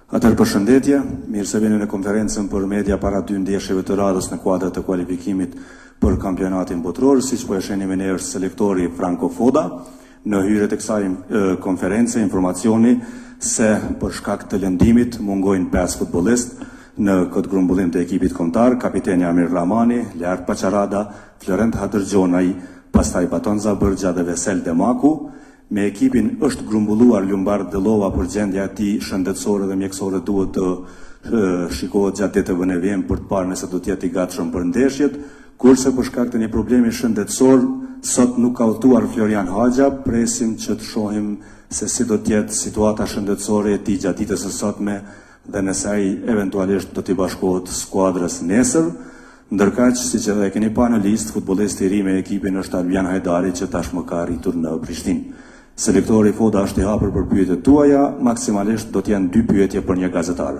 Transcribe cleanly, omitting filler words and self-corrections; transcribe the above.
Atëherë përshëndetje, mirë se vini në konferencën për media para 2 ndeshjeve të radhës në kuadër të kualifikimit për kampionatin botror, siç po e shihni me ne është selektori Franco Foda. Në hyrjet e kësaj konference informacioni se për shkak të lëndimit mungojnë 5 futbollistë në këtë grumbullim të ekipit kombëtar, kapiteni Amir Rahmani, Leart Paçarada, Florent Hadërgjonaj, pastaj Baton Zabërgja dhe Vesel Demaku. Me ekipin është grumbulluar Lumbard Dellova për gjendja e tij shëndetësore dhe mjekësore, duhet të shikohet gjatë ditëve në vim për të parë nëse do të jetë i gatshëm për ndeshjet, kurse për shkak të një problemi shëndetësor sot nuk ka udhëtuar Florian Haxha. Presim që të shohim se si do të jetë situata shëndetësore e tij gjatë ditës së sotme dhe nëse ai eventualisht do t'i bashkohet skuadrës nesër. Ndërkaq, siç edhe e keni pa në listë, futbollisti i ri me ekipin është Albian Hajdari, që tashmë ka arritur në Prishtinë. Selektori Foda është i hapur për pyetjet tuaja, maksimalisht do të jenë 2 pyetje për një gazetar.